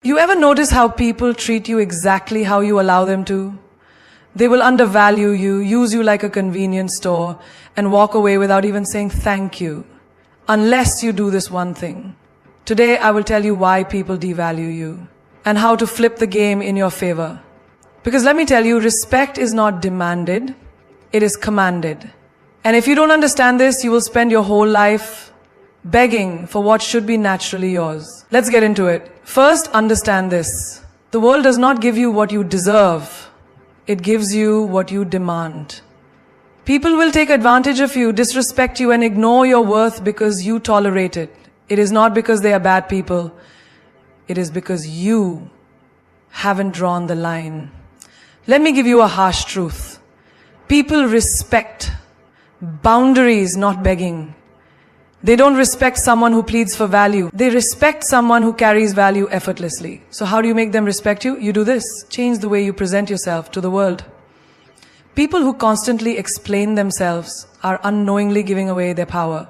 You ever notice how people treat you exactly how you allow them to? They will undervalue you, use you like a convenience store, and walk away without even saying thank you, unless you do this one thing. Today, I will tell you why people devalue you, and how to flip the game in your favor. Because let me tell you, respect is not demanded, it is commanded. And if you don't understand this, you will spend your whole life begging for what should be naturally yours. Let's get into it. First, understand this. The world does not give you what you deserve. It gives you what you demand. People will take advantage of you, disrespect you, and ignore your worth because you tolerate it. It is not because they are bad people. It is because you haven't drawn the line. Let me give you a harsh truth. People respect boundaries, not begging. They don't respect someone who pleads for value. They respect someone who carries value effortlessly. So how do you make them respect you? You do this. Change the way you present yourself to the world. People who constantly explain themselves are unknowingly giving away their power.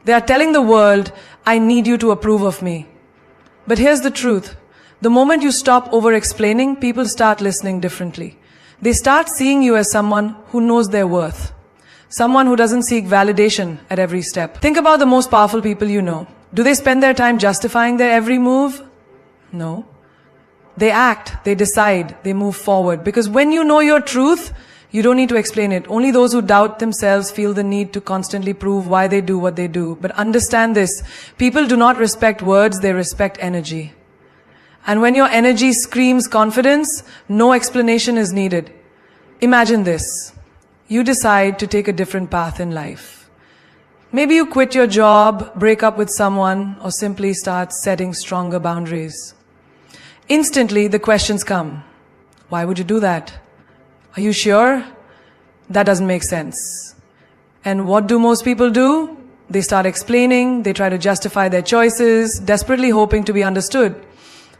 They are telling the world, I need you to approve of me. But here's the truth. The moment you stop over-explaining, people start listening differently. They start seeing you as someone who knows their worth. Someone who doesn't seek validation at every step. Think about the most powerful people you know. Do they spend their time justifying their every move? No. They act, they decide, they move forward. Because when you know your truth, you don't need to explain it. Only those who doubt themselves feel the need to constantly prove why they do what they do. But understand this, people do not respect words, they respect energy. And when your energy screams confidence, no explanation is needed. Imagine this. You decide to take a different path in life. Maybe you quit your job, break up with someone, or simply start setting stronger boundaries. Instantly, the questions come. Why would you do that? Are you sure? That doesn't make sense. And what do most people do? They start explaining, they try to justify their choices, desperately hoping to be understood.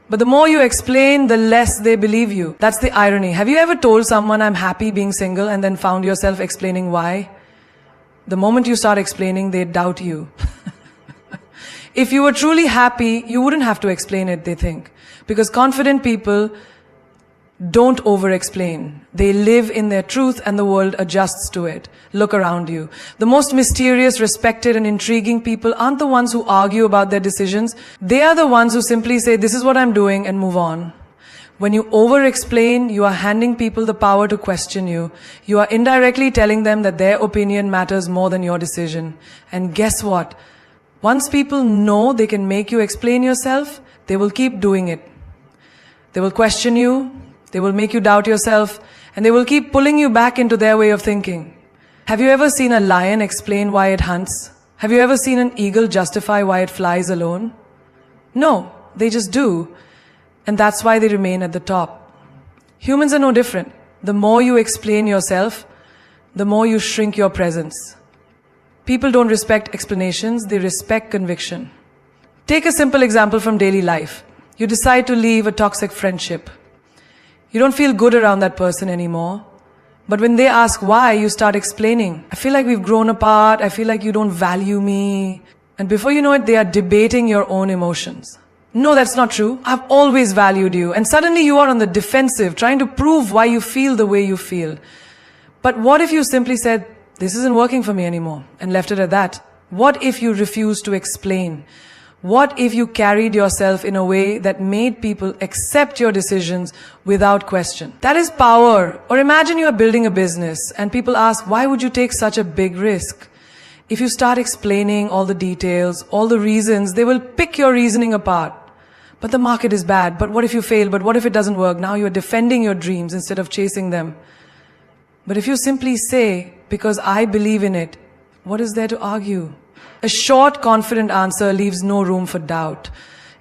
But the more you explain, the less they believe you. That's the irony. Have you ever told someone, I'm happy being single, and then found yourself explaining why? The moment you start explaining, they doubt you. If you were truly happy, you wouldn't have to explain it, they think. Because confident people don't over-explain. They live in their truth and the world adjusts to it. Look around you. The most mysterious, respected and intriguing people aren't the ones who argue about their decisions. They are the ones who simply say, this is what I'm doing and move on. When you over-explain, you are handing people the power to question you. You are indirectly telling them that their opinion matters more than your decision. And guess what? Once people know they can make you explain yourself, they will keep doing it. They will question you. They will make you doubt yourself, and they will keep pulling you back into their way of thinking. Have you ever seen a lion explain why it hunts? Have you ever seen an eagle justify why it flies alone? No, they just do. And that's why they remain at the top. Humans are no different. The more you explain yourself, the more you shrink your presence. People don't respect explanations, they respect conviction. Take a simple example from daily life. You decide to leave a toxic friendship. You don't feel good around that person anymore. But when they ask why, you start explaining. I feel like we've grown apart. I feel like you don't value me. And before you know it, they are debating your own emotions. No, that's not true. I've always valued you. And suddenly you are on the defensive, trying to prove why you feel the way you feel. But what if you simply said, this isn't working for me anymore, and left it at that? What if you refused to explain? What if you carried yourself in a way that made people accept your decisions without question? That is power. Or imagine you are building a business and people ask, why would you take such a big risk? If you start explaining all the details, all the reasons, they will pick your reasoning apart. But the market is bad. But what if you fail? But what if it doesn't work? Now you're defending your dreams instead of chasing them. But if you simply say, because I believe in it, what is there to argue? A short, confident answer leaves no room for doubt.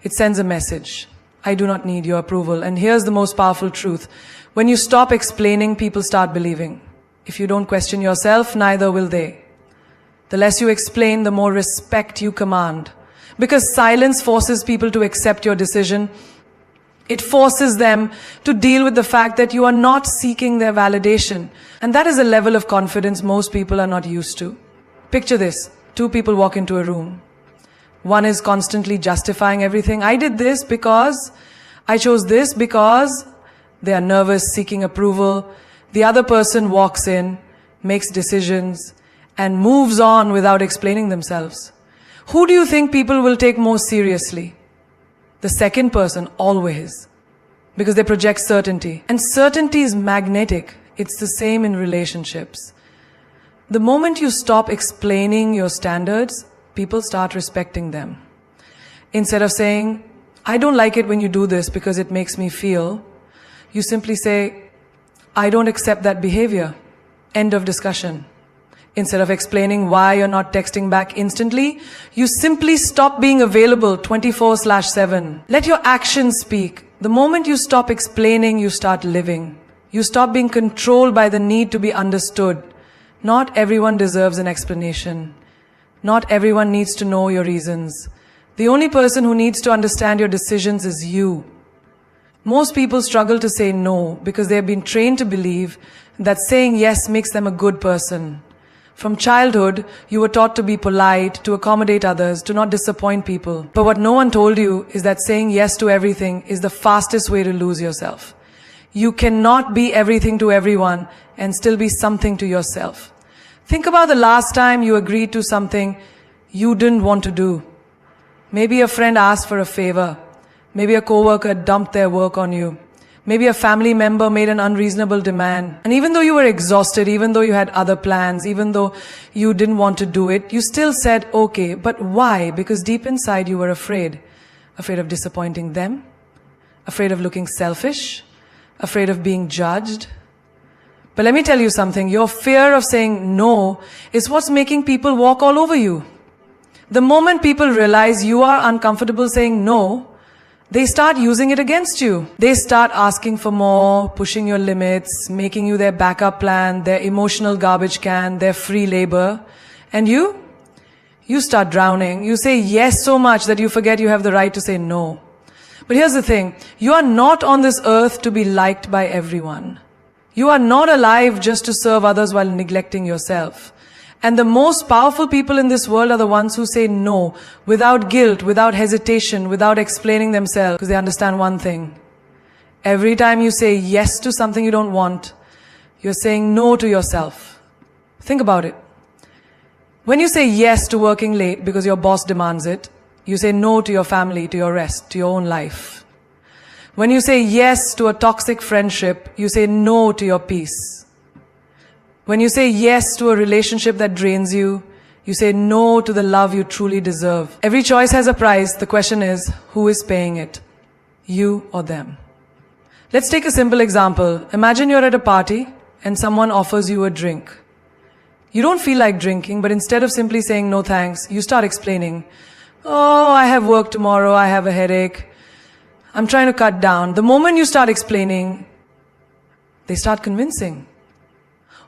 It sends a message. I do not need your approval. And here's the most powerful truth. When you stop explaining, people start believing. If you don't question yourself, neither will they. The less you explain, the more respect you command. Because silence forces people to accept your decision. It forces them to deal with the fact that you are not seeking their validation. And that is a level of confidence most people are not used to. Picture this. Two people walk into a room. One is constantly justifying everything. I did this because, I chose this because. They are nervous, seeking approval. The other person walks in, makes decisions, and moves on without explaining themselves. Who do you think people will take more seriously? The second person, always. Because they project certainty. And certainty is magnetic. It's the same in relationships. The moment you stop explaining your standards, people start respecting them. Instead of saying, I don't like it when you do this because it makes me feel, you simply say, I don't accept that behavior. End of discussion. Instead of explaining why you're not texting back instantly, you simply stop being available 24/7. Let your actions speak. The moment you stop explaining, you start living. You stop being controlled by the need to be understood. Not everyone deserves an explanation. Not everyone needs to know your reasons. The only person who needs to understand your decisions is you. Most people struggle to say no because they have been trained to believe that saying yes makes them a good person. From childhood, you were taught to be polite, to accommodate others, to not disappoint people. But what no one told you is that saying yes to everything is the fastest way to lose yourself. You cannot be everything to everyone and still be something to yourself. Think about the last time you agreed to something you didn't want to do. Maybe a friend asked for a favor. Maybe a coworker dumped their work on you. Maybe a family member made an unreasonable demand. And even though you were exhausted, even though you had other plans, even though you didn't want to do it, you still said, okay, but why? Because deep inside you were afraid. Afraid of disappointing them. Afraid of looking selfish. Afraid of being judged. But let me tell you something. Your fear of saying no is what's making people walk all over you. The moment people realize you are uncomfortable saying no, they start using it against you. They start asking for more, pushing your limits, making you their backup plan, their emotional garbage can, their free labor. And you start drowning. You say yes so much that you forget you have the right to say no. But here's the thing. You are not on this earth to be liked by everyone. You are not alive just to serve others while neglecting yourself. And the most powerful people in this world are the ones who say no, without guilt, without hesitation, without explaining themselves, because they understand one thing. Every time you say yes to something you don't want, you're saying no to yourself. Think about it. When you say yes to working late because your boss demands it, you say no to your family, to your rest, to your own life. When you say yes to a toxic friendship, you say no to your peace. When you say yes to a relationship that drains you, you say no to the love you truly deserve. Every choice has a price. The question is, who is paying it? You or them? Let's take a simple example. Imagine you're at a party and someone offers you a drink. You don't feel like drinking, but instead of simply saying no thanks, you start explaining, oh, I have work tomorrow, I have a headache, I'm trying to cut down. The moment you start explaining, they start convincing.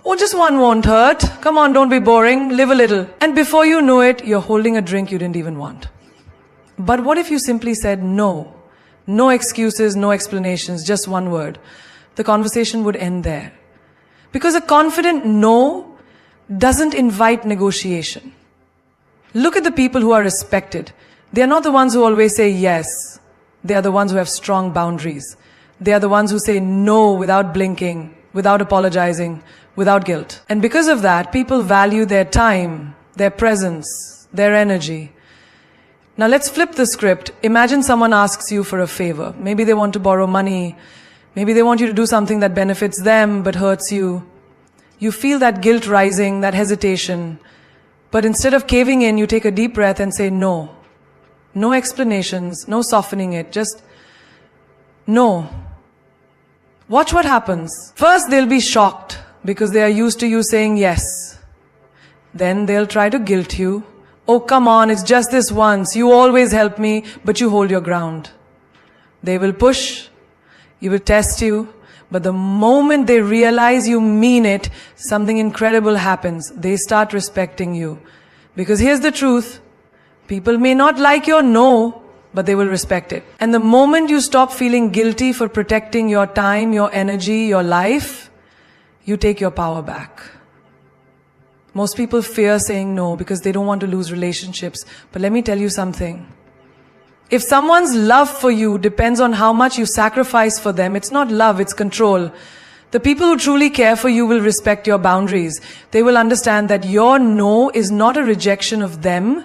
Oh, just one won't hurt. Come on, don't be boring. Live a little. And before you know it, you're holding a drink you didn't even want. But what if you simply said no? No excuses, no explanations, just one word. The conversation would end there. Because a confident no doesn't invite negotiation. Look at the people who are respected. They are not the ones who always say yes. They are the ones who have strong boundaries. They are the ones who say no without blinking, without apologizing, without guilt. And because of that, people value their time, their presence, their energy. Now let's flip the script. Imagine someone asks you for a favor. Maybe they want to borrow money. Maybe they want you to do something that benefits them but hurts you. You feel that guilt rising, that hesitation. But instead of caving in, you take a deep breath and say no. No explanations, no softening it, just no. Watch what happens. First, they'll be shocked because they are used to you saying yes. Then they'll try to guilt you. Oh, come on, it's just this once. You always help me, but you hold your ground. They will push. You will test you. But the moment they realize you mean it, something incredible happens. They start respecting you. Because here's the truth. People may not like your no, but they will respect it. And the moment you stop feeling guilty for protecting your time, your energy, your life, you take your power back. Most people fear saying no because they don't want to lose relationships. But let me tell you something. If someone's love for you depends on how much you sacrifice for them, it's not love, it's control. The people who truly care for you will respect your boundaries. They will understand that your no is not a rejection of them,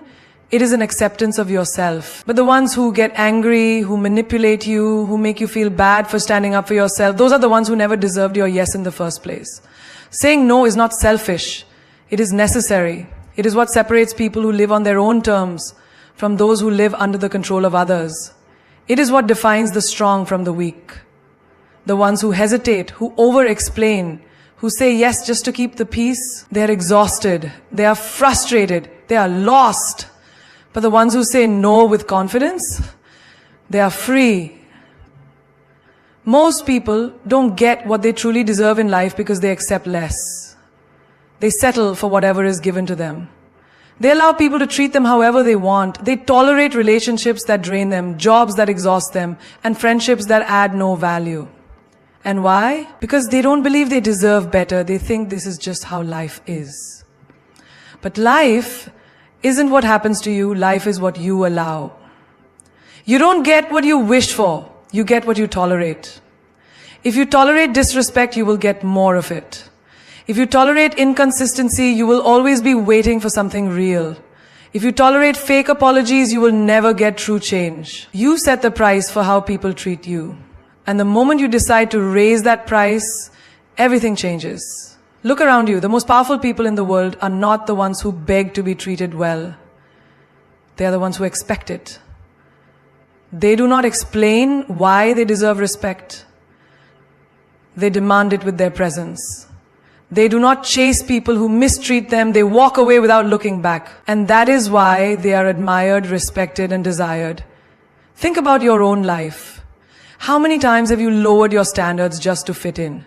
it is an acceptance of yourself. But the ones who get angry, who manipulate you, who make you feel bad for standing up for yourself, those are the ones who never deserved your yes in the first place. Saying no is not selfish. It is necessary. It is what separates people who live on their own terms from those who live under the control of others. It is what defines the strong from the weak. The ones who hesitate, who over-explain, who say yes just to keep the peace, they are exhausted, they are frustrated, they are lost. But the ones who say no with confidence, they are free. Most people don't get what they truly deserve in life because they accept less. They settle for whatever is given to them. They allow people to treat them however they want. They tolerate relationships that drain them, jobs that exhaust them, and friendships that add no value. And why? Because they don't believe they deserve better. They think this is just how life is. But life isn't what happens to you. Life is what you allow. You don't get what you wish for. You get what you tolerate. If you tolerate disrespect, you will get more of it. If you tolerate inconsistency, you will always be waiting for something real. If you tolerate fake apologies, you will never get true change. You set the price for how people treat you. And the moment you decide to raise that price, everything changes. Look around you. The most powerful people in the world are not the ones who beg to be treated well. They are the ones who expect it. They do not explain why they deserve respect. They demand it with their presence. They do not chase people who mistreat them. They walk away without looking back. And that is why they are admired, respected, and desired. Think about your own life. How many times have you lowered your standards just to fit in?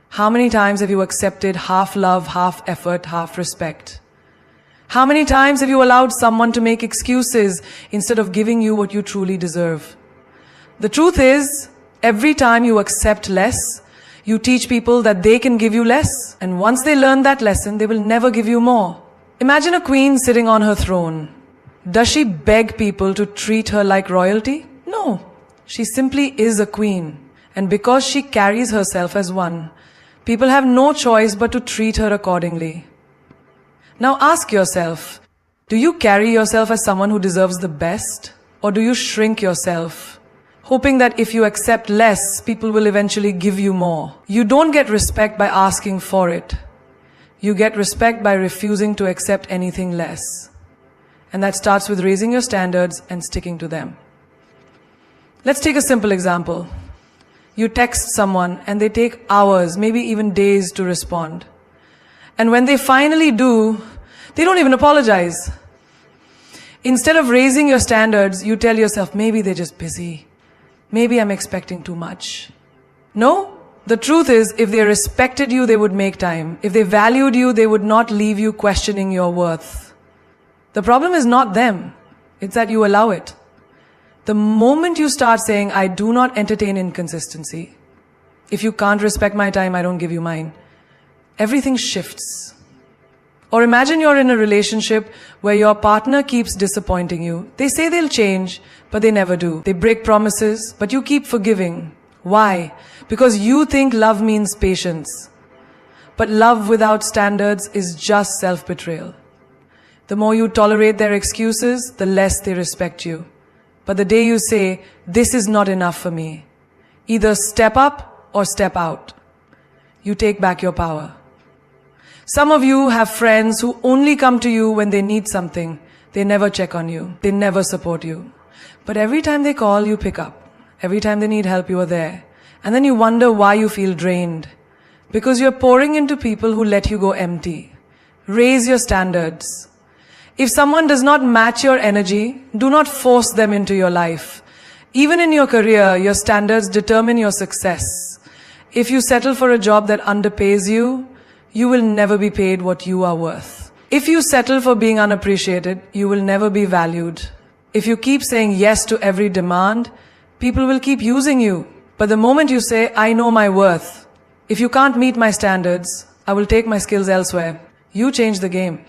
How many times have you accepted half love, half effort, half respect? How many times have you allowed someone to make excuses instead of giving you what you truly deserve? The truth is, every time you accept less, you teach people that they can give you less, and once they learn that lesson, they will never give you more. Imagine a queen sitting on her throne. Does she beg people to treat her like royalty? No. She simply is a queen. And because she carries herself as one, people have no choice but to treat her accordingly. Now ask yourself, do you carry yourself as someone who deserves the best? Or do you shrink yourself, hoping that if you accept less, people will eventually give you more? You don't get respect by asking for it. You get respect by refusing to accept anything less. And that starts with raising your standards and sticking to them. Let's take a simple example. You text someone and they take hours, maybe even days to respond. And when they finally do, they don't even apologize. Instead of raising your standards, you tell yourself, maybe they're just busy. Maybe I'm expecting too much. No, the truth is, if they respected you, they would make time. If they valued you, they would not leave you questioning your worth. The problem is not them. It's that you allow it. The moment you start saying, I do not entertain inconsistency, if you can't respect my time, I don't give you mine, everything shifts. Or imagine you're in a relationship where your partner keeps disappointing you. They say they'll change, but they never do. They break promises, but you keep forgiving. Why? Because you think love means patience. But love without standards is just self-betrayal. The more you tolerate their excuses, the less they respect you. But the day you say, this is not enough for me, either step up or step out, you take back your power. Some of you have friends who only come to you when they need something. They never check on you. They never support you. But every time they call, you pick up. Every time they need help, you are there. And then you wonder why you feel drained. Because you're pouring into people who let you go empty. Raise your standards. If someone does not match your energy, do not force them into your life. Even in your career, your standards determine your success. If you settle for a job that underpays you, you will never be paid what you are worth. If you settle for being unappreciated, you will never be valued. If you keep saying yes to every demand, people will keep using you. But the moment you say, I know my worth, if you can't meet my standards, I will take my skills elsewhere. You change the game.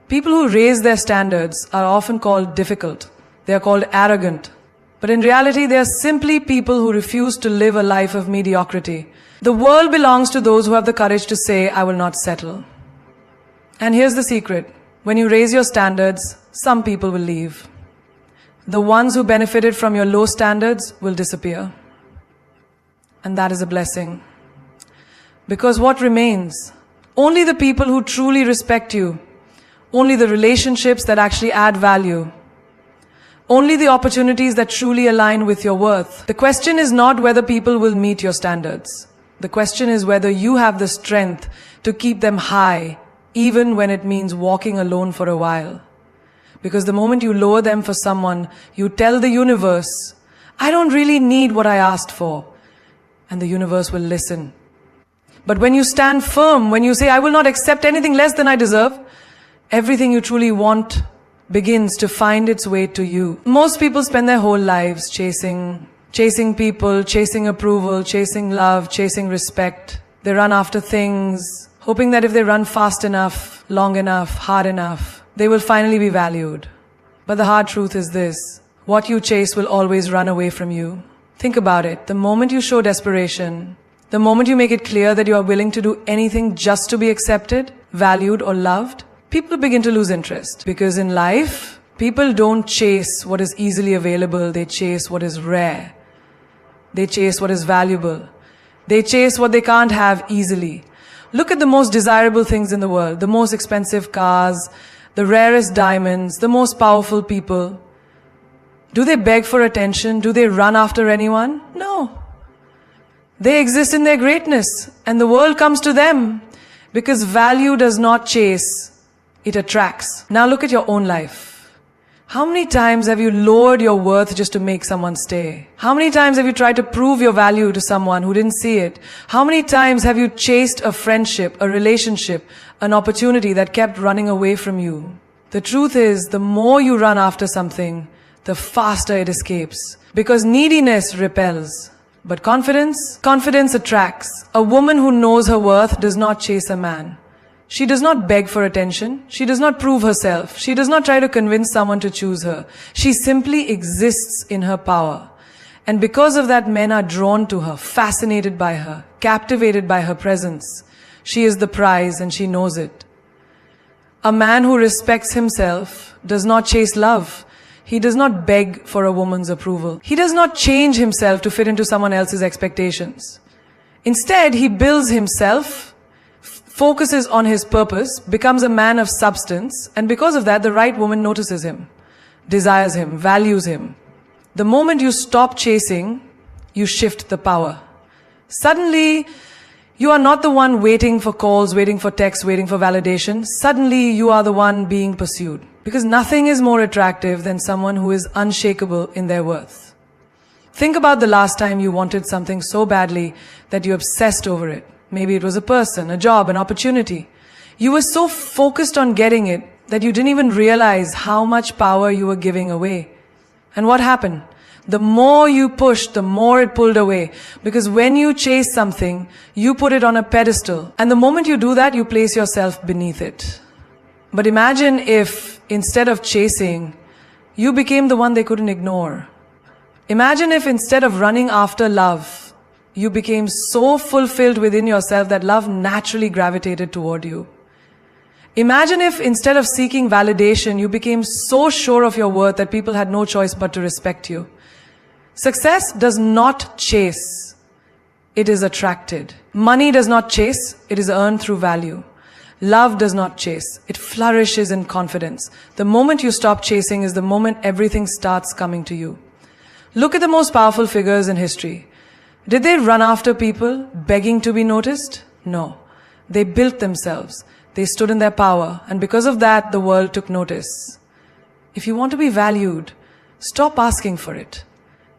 People who raise their standards are often called difficult. They are called arrogant. But in reality, they are simply people who refuse to live a life of mediocrity. The world belongs to those who have the courage to say, I will not settle. And here's the secret. When you raise your standards, some people will leave. The ones who benefited from your low standards will disappear. And that is a blessing. Because what remains? Only the people who truly respect you. Only the relationships that actually add value. Only the opportunities that truly align with your worth. The question is not whether people will meet your standards. The question is whether you have the strength to keep them high, even when it means walking alone for a while. Because the moment you lower them for someone, you tell the universe, I don't really need what I asked for. And the universe will listen. But when you stand firm, when you say, I will not accept anything less than I deserve, everything you truly want begins to find its way to you. Most people spend their whole lives chasing people, chasing approval, chasing love, chasing respect. They run after things, hoping that if they run fast enough, long enough, hard enough, they will finally be valued. But the hard truth is this: what you chase will always run away from you. Think about it. The moment you show desperation, the moment you make it clear that you are willing to do anything just to be accepted, valued, or loved, people begin to lose interest. Because in life, people don't chase what is easily available. They chase what is rare. They chase what is valuable. They chase what they can't have easily. Look at the most desirable things in the world. The most expensive cars, the rarest diamonds, the most powerful people. Do they beg for attention? Do they run after anyone? No. They exist in their greatness, and the world comes to them. Because value does not chase, it attracts. Now look at your own life. How many times have you lowered your worth just to make someone stay? How many times have you tried to prove your value to someone who didn't see it? How many times have you chased a friendship, a relationship, an opportunity that kept running away from you? The truth is, the more you run after something, the faster it escapes. Because neediness repels. But confidence attracts. A woman who knows her worth does not chase a man. She does not beg for attention. She does not prove herself. She does not try to convince someone to choose her. She simply exists in her power. And because of that, men are drawn to her, fascinated by her, captivated by her presence. She is the prize and she knows it. A man who respects himself does not chase love. He does not beg for a woman's approval. He does not change himself to fit into someone else's expectations. Instead, he builds himself, focuses on his purpose, becomes a man of substance, and because of that, the right woman notices him, desires him, values him. The moment you stop chasing, you shift the power. Suddenly, you are not the one waiting for calls, waiting for texts, waiting for validation. Suddenly, you are the one being pursued. Because nothing is more attractive than someone who is unshakable in their worth. Think about the last time you wanted something so badly that you obsessed over it. Maybe it was a person, a job, an opportunity. You were so focused on getting it that you didn't even realize how much power you were giving away. And what happened? The more you pushed, the more it pulled away. Because when you chase something, you put it on a pedestal. And the moment you do that, you place yourself beneath it. But imagine if, instead of chasing, you became the one they couldn't ignore. Imagine if instead of running after love, you became so fulfilled within yourself that love naturally gravitated toward you. Imagine if instead of seeking validation, you became so sure of your worth that people had no choice but to respect you. Success does not chase. It is attracted. Money does not chase. It is earned through value. Love does not chase. It flourishes in confidence. The moment you stop chasing is the moment everything starts coming to you. Look at the most powerful figures in history. Did they run after people, begging to be noticed? No. They built themselves. They stood in their power. And because of that, the world took notice. If you want to be valued, stop asking for it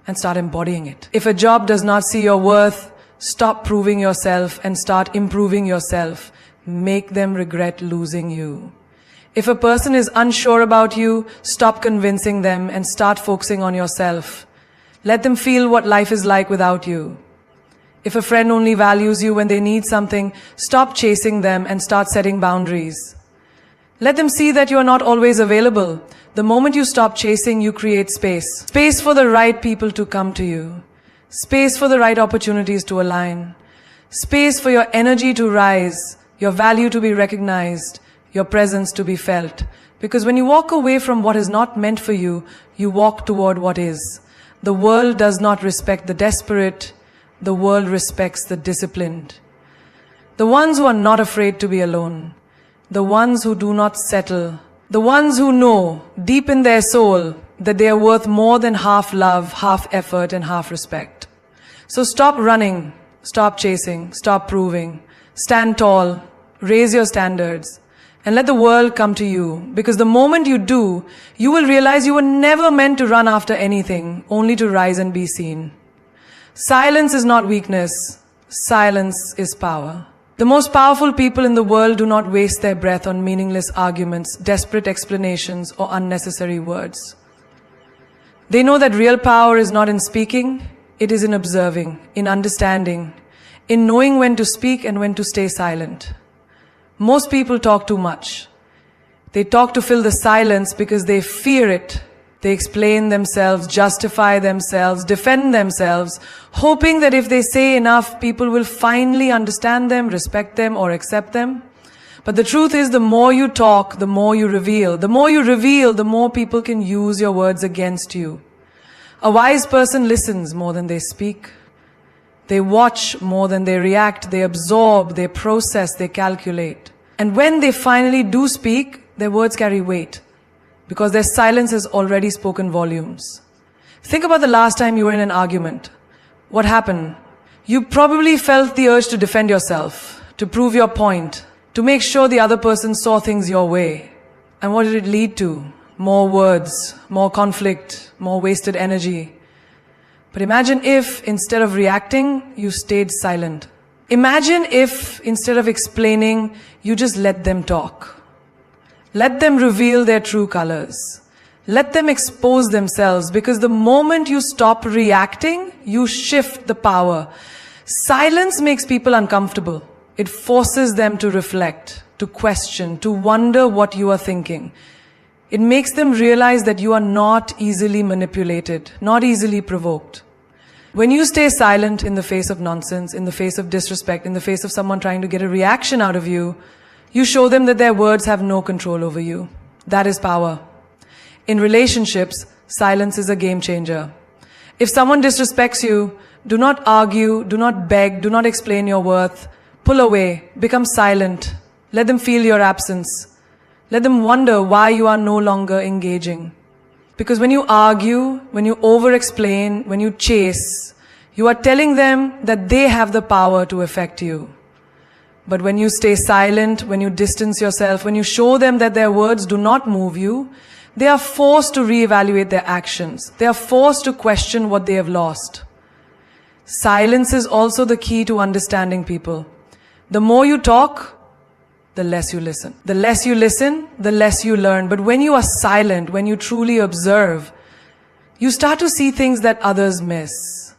and start embodying it. If a job does not see your worth, stop proving yourself and start improving yourself. Make them regret losing you. If a person is unsure about you, stop convincing them and start focusing on yourself. Let them feel what life is like without you. If a friend only values you when they need something, stop chasing them and start setting boundaries. Let them see that you are not always available. The moment you stop chasing, you create space. Space for the right people to come to you. Space for the right opportunities to align. Space for your energy to rise, your value to be recognized, your presence to be felt. Because when you walk away from what is not meant for you, you walk toward what is. The world does not respect the desperate. The world respects the disciplined. The ones who are not afraid to be alone. The ones who do not settle. The ones who know deep in their soul that they are worth more than half love, half effort, and half respect. So stop running, stop chasing, stop proving. Stand tall, raise your standards, and let the world come to you. Because the moment you do, you will realize you were never meant to run after anything, only to rise and be seen. Silence is not weakness. Silence is power. The most powerful people in the world do not waste their breath on meaningless arguments, desperate explanations, or unnecessary words. They know that real power is not in speaking, it is in observing, in understanding, in knowing when to speak and when to stay silent. Most people talk too much. They talk to fill the silence because they fear it. They explain themselves, justify themselves, defend themselves, hoping that if they say enough, people will finally understand them, respect them, or accept them. But the truth is, the more you talk, the more you reveal. The more you reveal, the more people can use your words against you. A wise person listens more than they speak. They watch more than they react. They absorb, they process, they calculate. And when they finally do speak, their words carry weight, because their silence has already spoken volumes. Think about the last time you were in an argument. What happened? You probably felt the urge to defend yourself, to prove your point, to make sure the other person saw things your way. And what did it lead to? More words, more conflict, more wasted energy. But imagine if, instead of reacting, you stayed silent. Imagine if, instead of explaining, you just let them talk. Let them reveal their true colors. Let them expose themselves, because the moment you stop reacting, you shift the power. Silence makes people uncomfortable. It forces them to reflect, to question, to wonder what you are thinking. It makes them realize that you are not easily manipulated, not easily provoked. When you stay silent in the face of nonsense, in the face of disrespect, in the face of someone trying to get a reaction out of you, you show them that their words have no control over you. That is power. In relationships, silence is a game changer. If someone disrespects you, do not argue, do not beg, do not explain your worth. Pull away, become silent. Let them feel your absence. Let them wonder why you are no longer engaging. Because when you argue, when you over-explain, when you chase, you are telling them that they have the power to affect you. But when you stay silent, when you distance yourself, when you show them that their words do not move you, they are forced to reevaluate their actions. They are forced to question what they have lost. Silence is also the key to understanding people. The more you talk, the less you listen. The less you listen, the less you learn. But when you are silent, when you truly observe, you start to see things that others miss.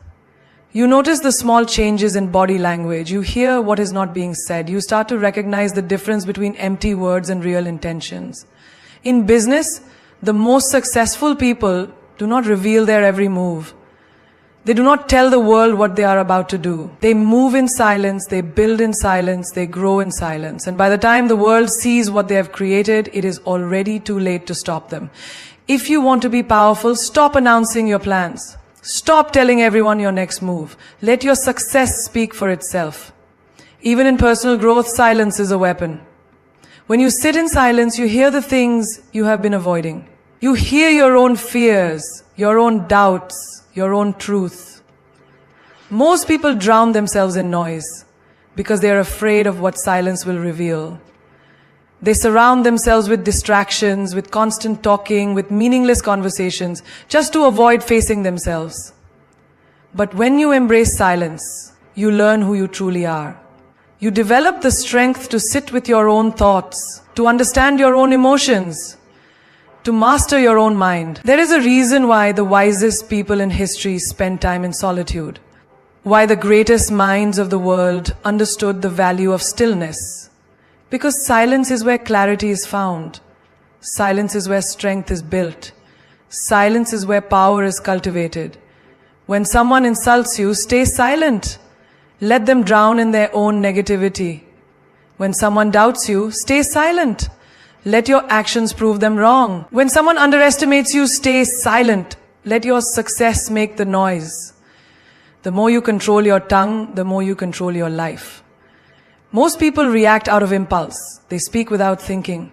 You notice the small changes in body language. You hear what is not being said. You start to recognize the difference between empty words and real intentions. In business, the most successful people do not reveal their every move. They do not tell the world what they are about to do. They move in silence, they build in silence, they grow in silence. And by the time the world sees what they have created, it is already too late to stop them. If you want to be powerful, stop announcing your plans. Stop telling everyone your next move. Let your success speak for itself. Even in personal growth, silence is a weapon. When you sit in silence, you hear the things you have been avoiding. You hear your own fears, your own doubts, your own truth. Most people drown themselves in noise because they are afraid of what silence will reveal. They surround themselves with distractions, with constant talking, with meaningless conversations, just to avoid facing themselves. But when you embrace silence, you learn who you truly are. You develop the strength to sit with your own thoughts, to understand your own emotions, to master your own mind. There is a reason why the wisest people in history spent time in solitude, why the greatest minds of the world understood the value of stillness. Because silence is where clarity is found. Silence is where strength is built. Silence is where power is cultivated. When someone insults you, stay silent. Let them drown in their own negativity. When someone doubts you, stay silent. Let your actions prove them wrong. When someone underestimates you, stay silent. Let your success make the noise. The more you control your tongue, the more you control your life. Most people react out of impulse. They speak without thinking.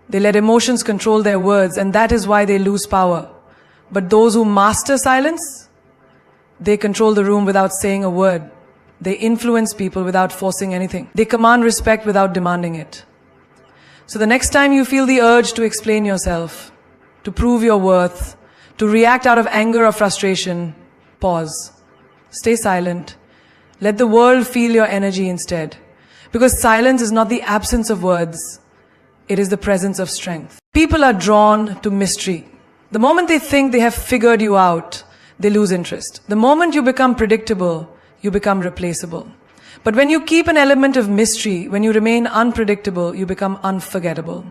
They let emotions control their words, and that is why they lose power. But those who master silence, they control the room without saying a word. They influence people without forcing anything. They command respect without demanding it. So the next time you feel the urge to explain yourself, to prove your worth, to react out of anger or frustration, pause. Stay silent. Let the world feel your energy instead. Because silence is not the absence of words. It is the presence of strength. People are drawn to mystery. The moment they think they have figured you out, they lose interest. The moment you become predictable, you become replaceable. But when you keep an element of mystery, when you remain unpredictable, you become unforgettable.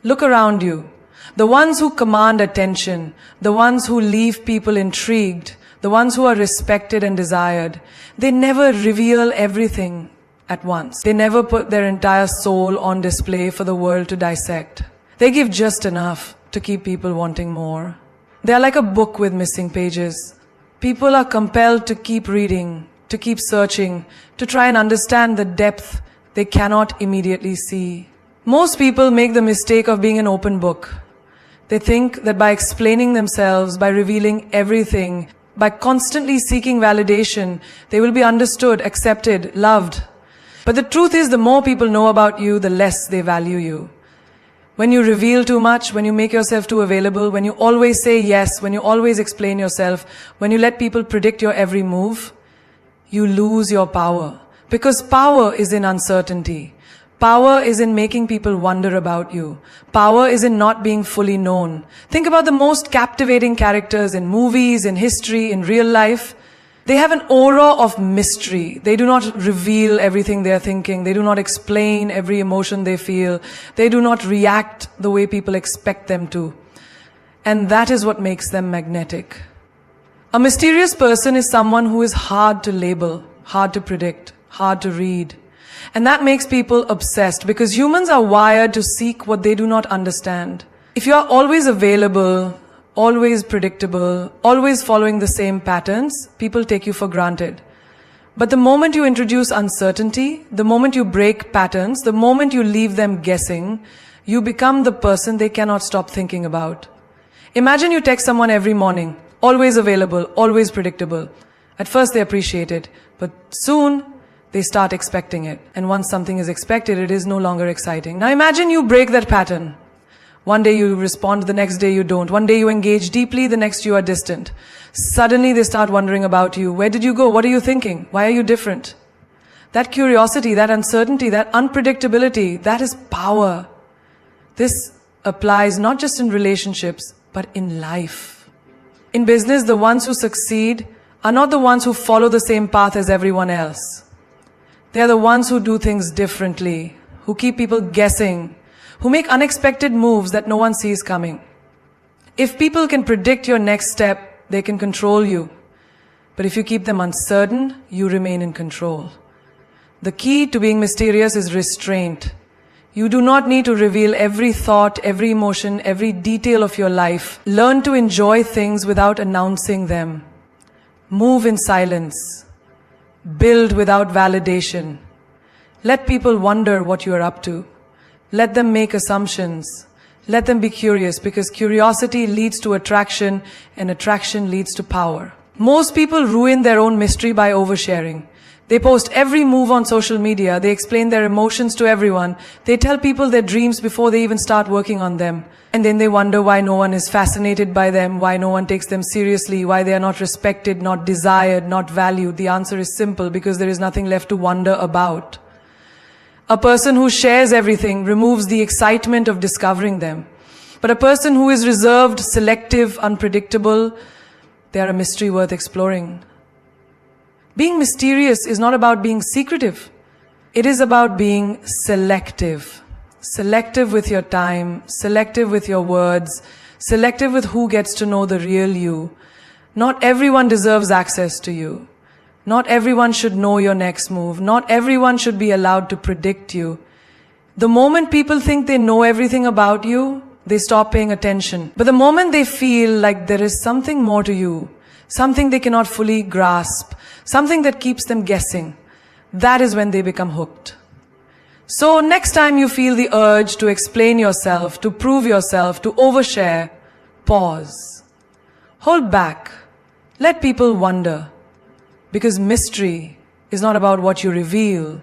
Look around you. The ones who command attention, the ones who leave people intrigued, the ones who are respected and desired, they never reveal everything at once. They never put their entire soul on display for the world to dissect. They give just enough to keep people wanting more. They are like a book with missing pages. People are compelled to keep reading, to keep searching, to try and understand the depth they cannot immediately see. Most people make the mistake of being an open book. They think that by explaining themselves, by revealing everything, by constantly seeking validation, they will be understood, accepted, loved. But the truth is, the more people know about you, the less they value you. When you reveal too much, when you make yourself too available, when you always say yes, when you always explain yourself, when you let people predict your every move, you lose your power. Because power is in uncertainty. Power is in making people wonder about you. Power is in not being fully known. Think about the most captivating characters in movies, in history, in real life. They have an aura of mystery. They do not reveal everything they are thinking. They do not explain every emotion they feel. They do not react the way people expect them to. And that is what makes them magnetic. A mysterious person is someone who is hard to label, hard to predict, hard to read. And that makes people obsessed because humans are wired to seek what they do not understand. If you are always available, always predictable, always following the same patterns, people take you for granted. But the moment you introduce uncertainty, the moment you break patterns, the moment you leave them guessing, you become the person they cannot stop thinking about. Imagine you text someone every morning, always available, always predictable. At first they appreciate it, but soon they start expecting it. And once something is expected, it is no longer exciting. Now imagine you break that pattern. One day you respond, the next day you don't. One day you engage deeply, the next you are distant. Suddenly they start wondering about you. Where did you go? What are you thinking? Why are you different? That curiosity, that uncertainty, that unpredictability, that is power. This applies not just in relationships, but in life. In business, the ones who succeed are not the ones who follow the same path as everyone else. They are the ones who do things differently, who keep people guessing, who make unexpected moves that no one sees coming. If people can predict your next step, they can control you. But if you keep them uncertain, you remain in control. The key to being mysterious is restraint. You do not need to reveal every thought, every emotion, every detail of your life. Learn to enjoy things without announcing them. Move in silence. Build without validation. Let people wonder what you are up to. Let them make assumptions. Let them be curious, because curiosity leads to attraction and attraction leads to power. Most people ruin their own mystery by oversharing. They post every move on social media. They explain their emotions to everyone. They tell people their dreams before they even start working on them. And then they wonder why no one is fascinated by them, why no one takes them seriously, why they are not respected, not desired, not valued. The answer is simple: because there is nothing left to wonder about. A person who shares everything removes the excitement of discovering them. But a person who is reserved, selective, unpredictable, they are a mystery worth exploring. Being mysterious is not about being secretive. It is about being selective. Selective with your time, selective with your words, selective with who gets to know the real you. Not everyone deserves access to you. Not everyone should know your next move. Not everyone should be allowed to predict you. The moment people think they know everything about you, they stop paying attention. But the moment they feel like there is something more to you, something they cannot fully grasp, something that keeps them guessing, that is when they become hooked. So next time you feel the urge to explain yourself, to prove yourself, to overshare, pause. Hold back. Let people wonder. Because mystery is not about what you reveal,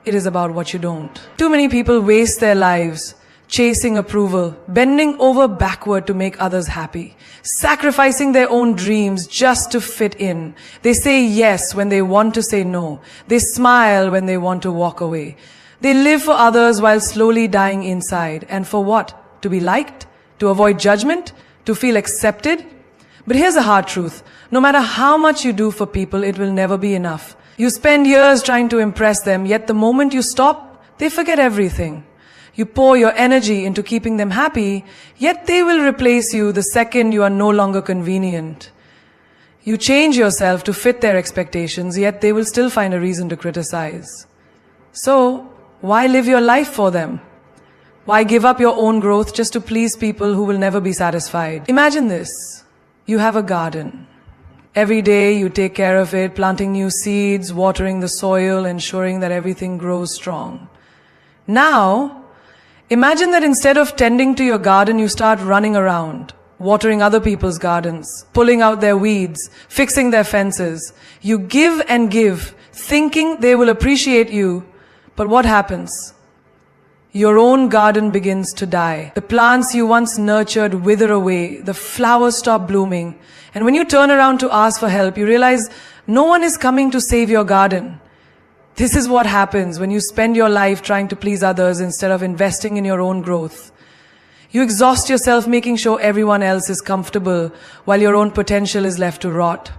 it is about what you don't. Too many people waste their lives chasing approval, bending over backward to make others happy, sacrificing their own dreams just to fit in. They say yes when they want to say no. They smile when they want to walk away. They live for others while slowly dying inside. And for what? To be liked? To avoid judgment? To feel accepted? But here's a hard truth. No matter how much you do for people, it will never be enough. You spend years trying to impress them, yet the moment you stop, they forget everything. You pour your energy into keeping them happy, yet they will replace you the second you are no longer convenient. You change yourself to fit their expectations, yet they will still find a reason to criticize. So, why live your life for them? Why give up your own growth just to please people who will never be satisfied? Imagine this. You have a garden. Every day you take care of it, planting new seeds, watering the soil, ensuring that everything grows strong. Now, imagine that instead of tending to your garden, you start running around, watering other people's gardens, pulling out their weeds, fixing their fences. You give and give, thinking they will appreciate you. But what happens? Your own garden begins to die. The plants you once nurtured wither away. The flowers stop blooming. And when you turn around to ask for help, you realize no one is coming to save your garden. This is what happens when you spend your life trying to please others instead of investing in your own growth. You exhaust yourself making sure everyone else is comfortable while your own potential is left to rot.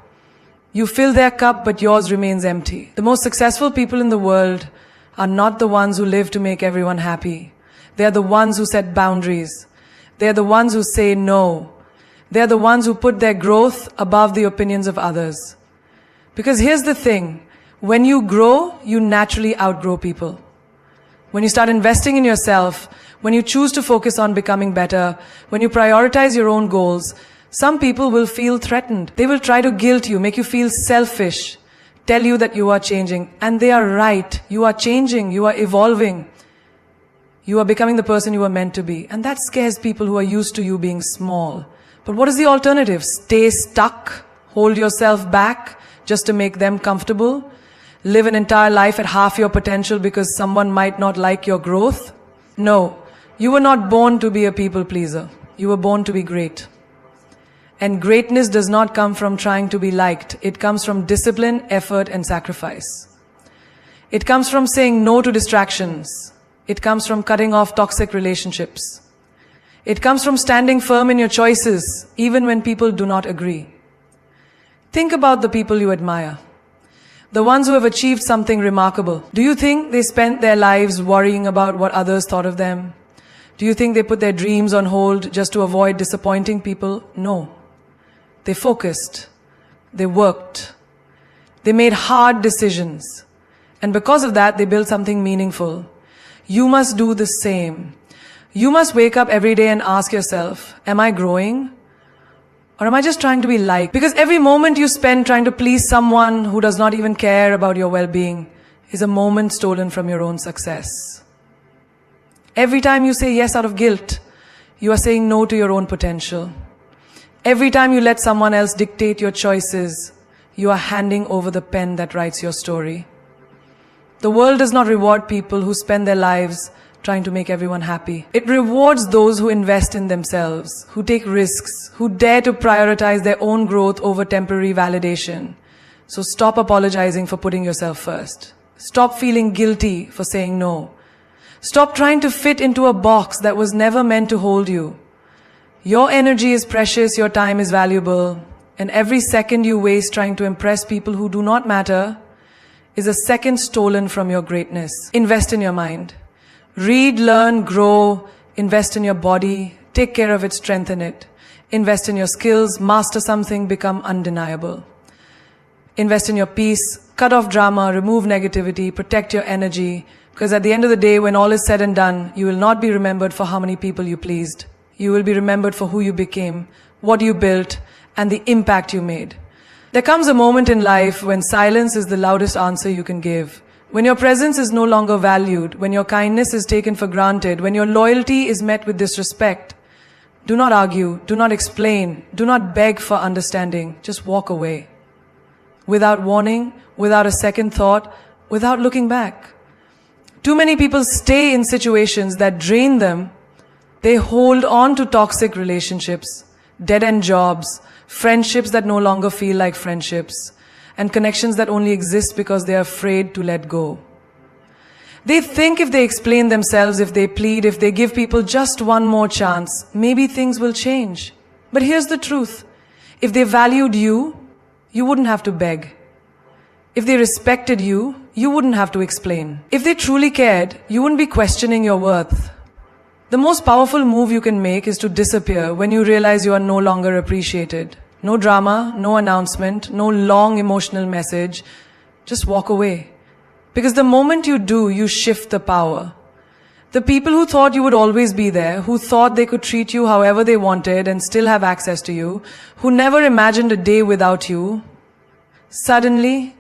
You fill their cup, but yours remains empty. The most successful people in the world are not the ones who live to make everyone happy. They are the ones who set boundaries. They are the ones who say no. They are the ones who put their growth above the opinions of others. Because here's the thing. When you grow, you naturally outgrow people. When you start investing in yourself, when you choose to focus on becoming better, when you prioritize your own goals, some people will feel threatened. They will try to guilt you, make you feel selfish, tell you that you are changing. And they are right. You are changing. You are evolving. You are becoming the person you were meant to be. And that scares people who are used to you being small. But what is the alternative? Stay stuck, hold yourself back just to make them comfortable, live an entire life at half your potential because someone might not like your growth? No, you were not born to be a people pleaser. You were born to be great. And greatness does not come from trying to be liked. It comes from discipline, effort, and sacrifice. It comes from saying no to distractions. It comes from cutting off toxic relationships. It comes from standing firm in your choices, even when people do not agree. Think about the people you admire. The ones who have achieved something remarkable. Do you think they spent their lives worrying about what others thought of them? Do you think they put their dreams on hold just to avoid disappointing people? No. They focused. They worked. They made hard decisions. And because of that, they built something meaningful. You must do the same. You must wake up every day and ask yourself, am I growing? Or am I just trying to be liked? Because every moment you spend trying to please someone who does not even care about your well-being is a moment stolen from your own success. Every time you say yes out of guilt, you are saying no to your own potential. Every time you let someone else dictate your choices, you are handing over the pen that writes your story. The world does not reward people who spend their lives trying to make everyone happy. It rewards those who invest in themselves, who take risks, who dare to prioritize their own growth over temporary validation. So stop apologizing for putting yourself first. Stop feeling guilty for saying no. Stop trying to fit into a box that was never meant to hold you. Your energy is precious, your time is valuable, and every second you waste trying to impress people who do not matter is a second stolen from your greatness. Invest in your mind. Read, learn, grow, invest in your body, take care of it, strengthen it. Invest in your skills, master something, become undeniable. Invest in your peace, cut off drama, remove negativity, protect your energy, because at the end of the day, when all is said and done, you will not be remembered for how many people you pleased. You will be remembered for who you became, what you built, and the impact you made. There comes a moment in life when silence is the loudest answer you can give. When your presence is no longer valued, when your kindness is taken for granted, when your loyalty is met with disrespect. Do not argue, do not explain, do not beg for understanding, just walk away. Without warning, without a second thought, without looking back. Too many people stay in situations that drain them. They hold on to toxic relationships, dead-end jobs, friendships that no longer feel like friendships, and connections that only exist because they are afraid to let go. They think if they explain themselves, if they plead, if they give people just one more chance, maybe things will change. But here's the truth. If they valued you, you wouldn't have to beg. If they respected you, you wouldn't have to explain. If they truly cared, you wouldn't be questioning your worth. The most powerful move you can make is to disappear when you realize you are no longer appreciated. No drama, no announcement, no long emotional message. Just walk away. Because the moment you do, you shift the power. The people who thought you would always be there, who thought they could treat you however they wanted and still have access to you, who never imagined a day without you, suddenly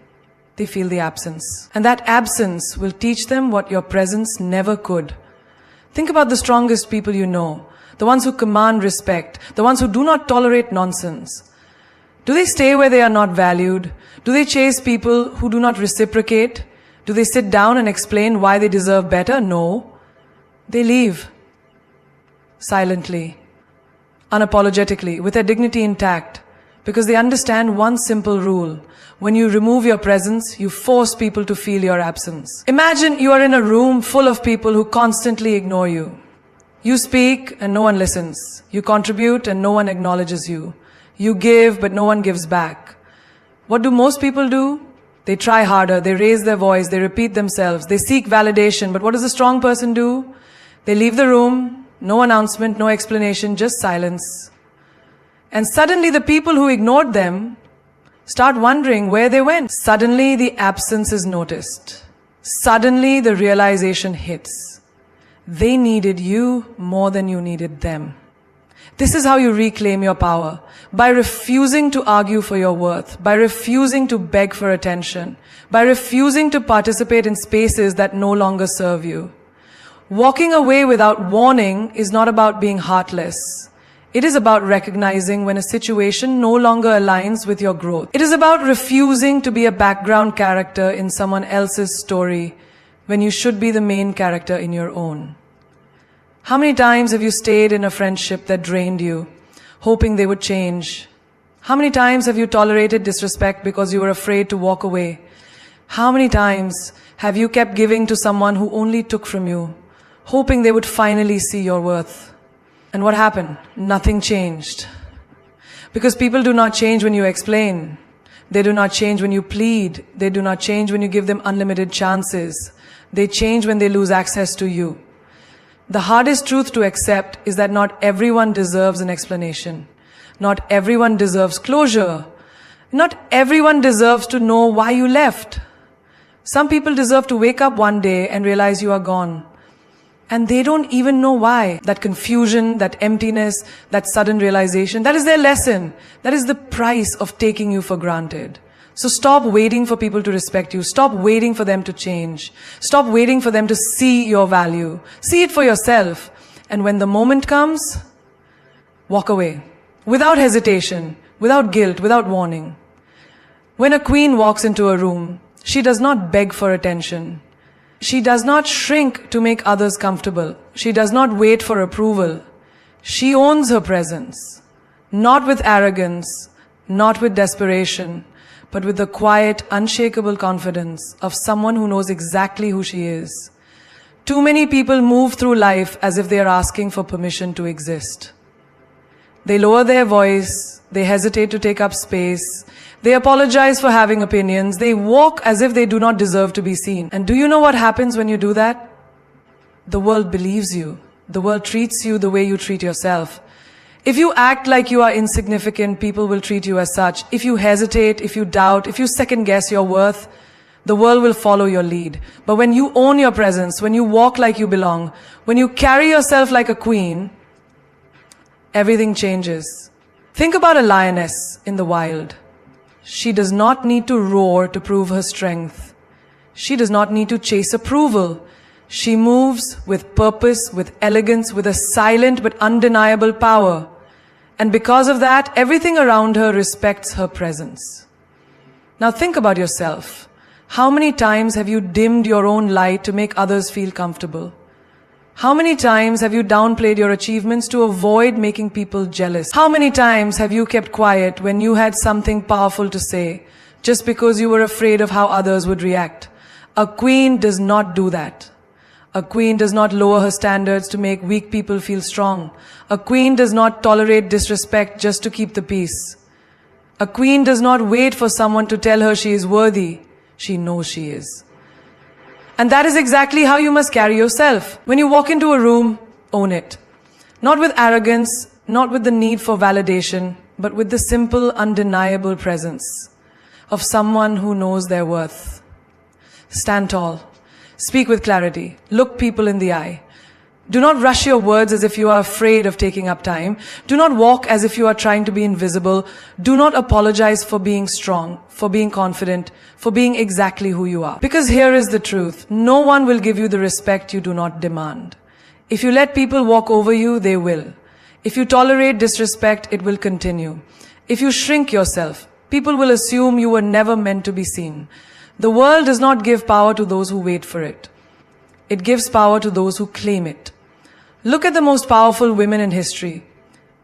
they feel the absence. And that absence will teach them what your presence never could. Think about the strongest people you know, the ones who command respect, the ones who do not tolerate nonsense. Do they stay where they are not valued? Do they chase people who do not reciprocate? Do they sit down and explain why they deserve better? No. They leave. Silently. Unapologetically, with their dignity intact. Because they understand one simple rule. When you remove your presence, you force people to feel your absence. Imagine you are in a room full of people who constantly ignore you. You speak and no one listens. You contribute and no one acknowledges you. You give but no one gives back. What do most people do? They try harder, they raise their voice, they repeat themselves, they seek validation. But what does a strong person do? They leave the room, no announcement, no explanation, just silence. And suddenly the people who ignored them start wondering where they went. Suddenly the absence is noticed. Suddenly the realization hits. They needed you more than you needed them. This is how you reclaim your power. By refusing to argue for your worth. By refusing to beg for attention. By refusing to participate in spaces that no longer serve you. Walking away without warning is not about being heartless. It is about recognizing when a situation no longer aligns with your growth. It is about refusing to be a background character in someone else's story when you should be the main character in your own. How many times have you stayed in a friendship that drained you, hoping they would change? How many times have you tolerated disrespect because you were afraid to walk away? How many times have you kept giving to someone who only took from you, hoping they would finally see your worth? And what happened? Nothing changed. Because people do not change when you explain. They do not change when you plead. They do not change when you give them unlimited chances. They change when they lose access to you. The hardest truth to accept is that not everyone deserves an explanation. Not everyone deserves closure. Not everyone deserves to know why you left. Some people deserve to wake up one day and realize you are gone. And they don't even know why. That confusion, that emptiness, that sudden realization, that is their lesson. That is the price of taking you for granted. So stop waiting for people to respect you. Stop waiting for them to change. Stop waiting for them to see your value. See it for yourself. And when the moment comes, walk away. Without hesitation, without guilt, without warning. When a queen walks into a room, she does not beg for attention. She does not shrink to make others comfortable. She does not wait for approval. She owns her presence. Not with arrogance, not with desperation, but with the quiet, unshakable confidence of someone who knows exactly who she is. Too many people move through life as if they are asking for permission to exist. They lower their voice, they hesitate to take up space, They apologize for having opinions. They walk as if they do not deserve to be seen. And do you know what happens when you do that? The world believes you. The world treats you the way you treat yourself. If you act like you are insignificant, people will treat you as such. If you hesitate, if you doubt, if you second guess your worth, the world will follow your lead. But when you own your presence, when you walk like you belong, when you carry yourself like a queen, everything changes. Think about a lioness in the wild. She does not need to roar to prove her strength. She does not need to chase approval. She moves with purpose, with elegance, with a silent but undeniable power. And because of that, everything around her respects her presence. Now think about yourself. How many times have you dimmed your own light to make others feel comfortable? How many times have you downplayed your achievements to avoid making people jealous? How many times have you kept quiet when you had something powerful to say, just because you were afraid of how others would react? A queen does not do that. A queen does not lower her standards to make weak people feel strong. A queen does not tolerate disrespect just to keep the peace. A queen does not wait for someone to tell her she is worthy. She knows she is. And that is exactly how you must carry yourself. When you walk into a room, own it. Not with arrogance, not with the need for validation, but with the simple, undeniable presence of someone who knows their worth. Stand tall. Speak with clarity. Look people in the eye. Do not rush your words as if you are afraid of taking up time. Do not walk as if you are trying to be invisible. Do not apologize for being strong, for being confident, for being exactly who you are. Because here is the truth. No one will give you the respect you do not demand. If you let people walk over you, they will. If you tolerate disrespect, it will continue. If you shrink yourself, people will assume you were never meant to be seen. The world does not give power to those who wait for it. It gives power to those who claim it. Look at the most powerful women in history.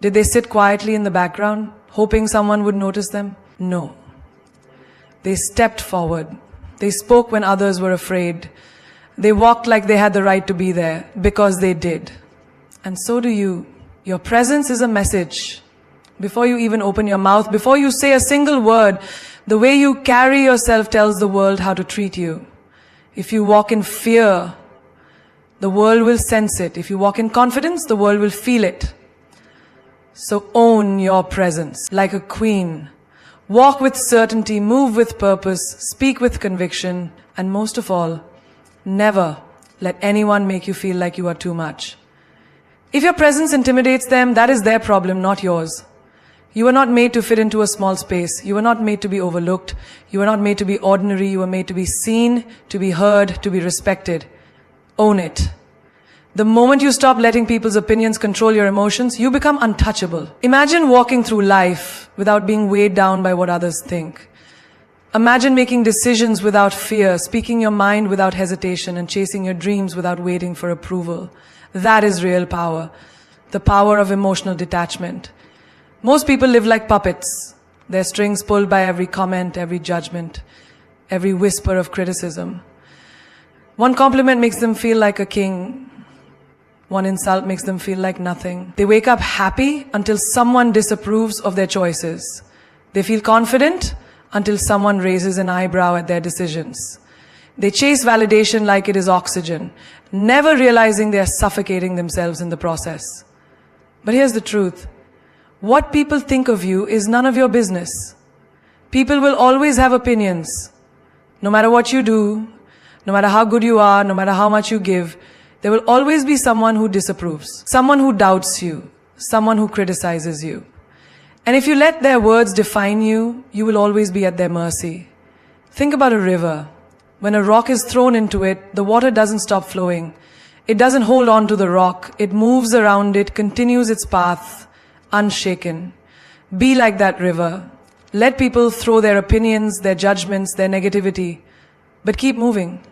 Did they sit quietly in the background, hoping someone would notice them? No. They stepped forward. They spoke when others were afraid. They walked like they had the right to be there, because they did. And so do you. Your presence is a message. Before you even open your mouth, before you say a single word, the way you carry yourself tells the world how to treat you. If you walk in fear, the world will sense it. If you walk in confidence, the world will feel it. So own your presence like a queen. Walk with certainty, move with purpose, speak with conviction, and most of all, never let anyone make you feel like you are too much. If your presence intimidates them, that is their problem, not yours. You were not made to fit into a small space. You were not made to be overlooked. You were not made to be ordinary. You were made to be seen, to be heard, to be respected. Own it. The moment you stop letting people's opinions control your emotions, you become untouchable. Imagine walking through life without being weighed down by what others think. Imagine making decisions without fear, speaking your mind without hesitation, and chasing your dreams without waiting for approval. That is real power. The power of emotional detachment. Most people live like puppets. Their strings pulled by every comment, every judgment, every whisper of criticism. One compliment makes them feel like a king. One insult makes them feel like nothing. They wake up happy until someone disapproves of their choices. They feel confident until someone raises an eyebrow at their decisions. They chase validation like it is oxygen, never realizing they are suffocating themselves in the process. But here's the truth. What people think of you is none of your business. People will always have opinions. No matter what you do, no matter how good you are, no matter how much you give, there will always be someone who disapproves, someone who doubts you, someone who criticizes you. And if you let their words define you, you will always be at their mercy. Think about a river. When a rock is thrown into it, the water doesn't stop flowing. It doesn't hold on to the rock. It moves around it, continues its path, unshaken. Be like that river. Let people throw their opinions, their judgments, their negativity, but keep moving.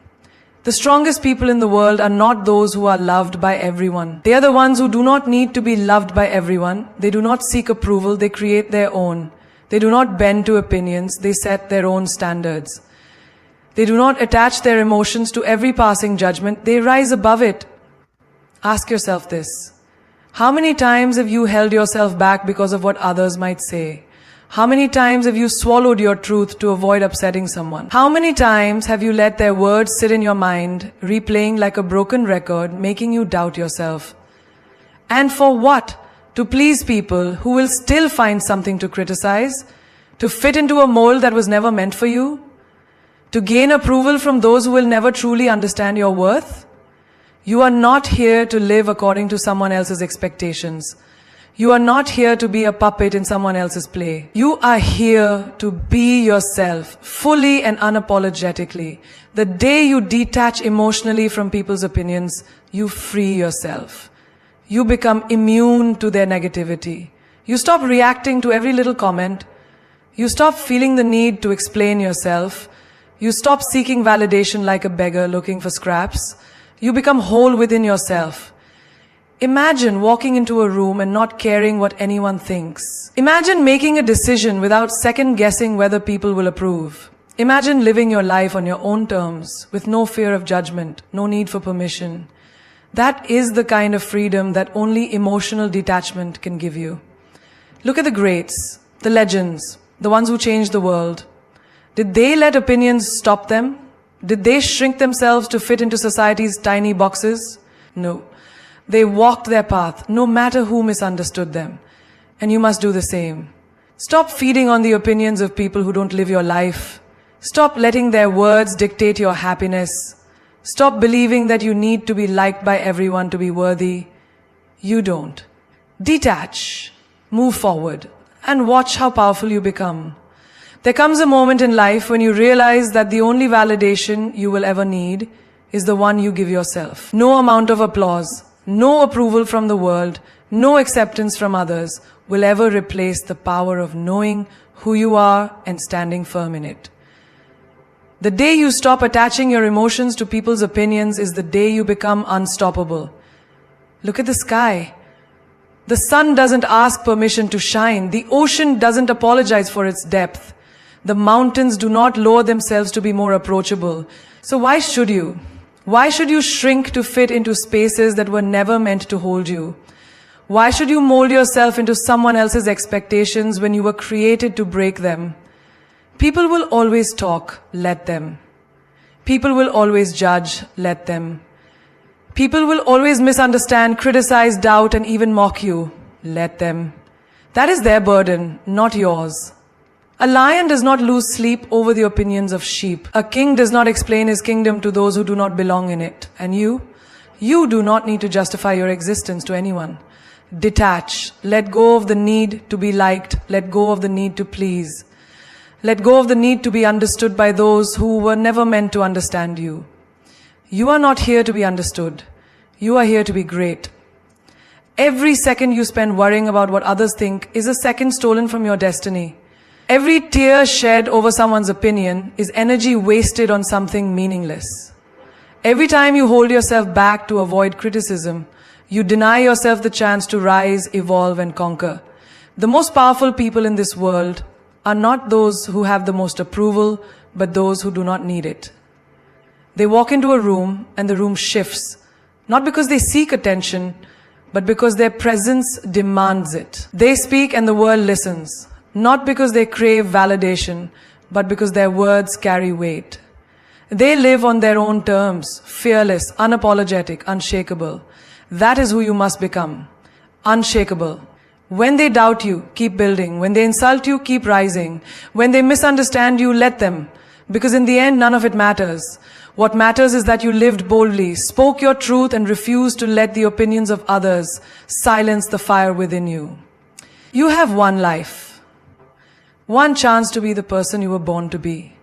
The strongest people in the world are not those who are loved by everyone. They are the ones who do not need to be loved by everyone. They do not seek approval, they create their own. They do not bend to opinions, they set their own standards. They do not attach their emotions to every passing judgment, they rise above it. Ask yourself this. How many times have you held yourself back because of what others might say? How many times have you swallowed your truth to avoid upsetting someone? How many times have you let their words sit in your mind, replaying like a broken record, making you doubt yourself? And for what? To please people who will still find something to criticize? To fit into a mold that was never meant for you? To gain approval from those who will never truly understand your worth? You are not here to live according to someone else's expectations. You are not here to be a puppet in someone else's play. You are here to be yourself, fully and unapologetically. The day you detach emotionally from people's opinions, you free yourself. You become immune to their negativity. You stop reacting to every little comment. You stop feeling the need to explain yourself. You stop seeking validation like a beggar looking for scraps. You become whole within yourself. Imagine walking into a room and not caring what anyone thinks. Imagine making a decision without second guessing whether people will approve. Imagine living your life on your own terms, with no fear of judgment, no need for permission. That is the kind of freedom that only emotional detachment can give you. Look at the greats, the legends, the ones who changed the world. Did they let opinions stop them? Did they shrink themselves to fit into society's tiny boxes? No. They walked their path, no matter who misunderstood them. And you must do the same. Stop feeding on the opinions of people who don't live your life. Stop letting their words dictate your happiness. Stop believing that you need to be liked by everyone to be worthy. You don't. Detach. Move forward. And watch how powerful you become. There comes a moment in life when you realize that the only validation you will ever need is the one you give yourself. No amount of applause, no approval from the world, no acceptance from others will ever replace the power of knowing who you are and standing firm in it. The day you stop attaching your emotions to people's opinions is the day you become unstoppable. Look at the sky. The sun doesn't ask permission to shine. The ocean doesn't apologize for its depth. The mountains do not lower themselves to be more approachable. So why should you? Why should you shrink to fit into spaces that were never meant to hold you? Why should you mold yourself into someone else's expectations when you were created to break them? People will always talk, let them. People will always judge, let them. People will always misunderstand, criticize, doubt, and even mock you, let them. That is their burden, not yours. A lion does not lose sleep over the opinions of sheep. A king does not explain his kingdom to those who do not belong in it. And you do not need to justify your existence to anyone. Detach. Let go of the need to be liked. Let go of the need to please. Let go of the need to be understood by those who were never meant to understand you. You are not here to be understood. You are here to be great. Every second you spend worrying about what others think is a second stolen from your destiny. Every tear shed over someone's opinion is energy wasted on something meaningless. Every time you hold yourself back to avoid criticism, you deny yourself the chance to rise, evolve, and conquer. The most powerful people in this world are not those who have the most approval, but those who do not need it. They walk into a room and the room shifts, not because they seek attention, but because their presence demands it. They speak and the world listens. Not because they crave validation, but because their words carry weight. They live on their own terms, fearless, unapologetic, unshakable. That is who you must become. Unshakable. When they doubt you, keep building. When they insult you, keep rising. When they misunderstand you, let them. Because in the end, none of it matters. What matters is that you lived boldly, spoke your truth, and refused to let the opinions of others silence the fire within you. You have one life. One chance to be the person you were born to be.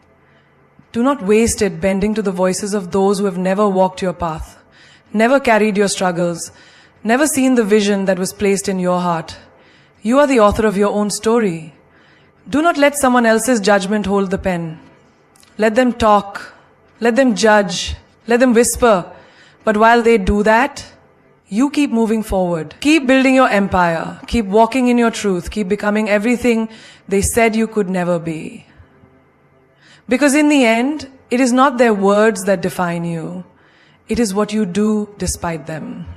Do not waste it bending to the voices of those who have never walked your path, never carried your struggles, never seen the vision that was placed in your heart. You are the author of your own story. Do not let someone else's judgment hold the pen. Let them talk, let them judge, let them whisper. But while they do that, you keep moving forward. Keep building your empire. Keep walking in your truth. Keep becoming everything they said you could never be. Because in the end, it is not their words that define you. It is what you do despite them.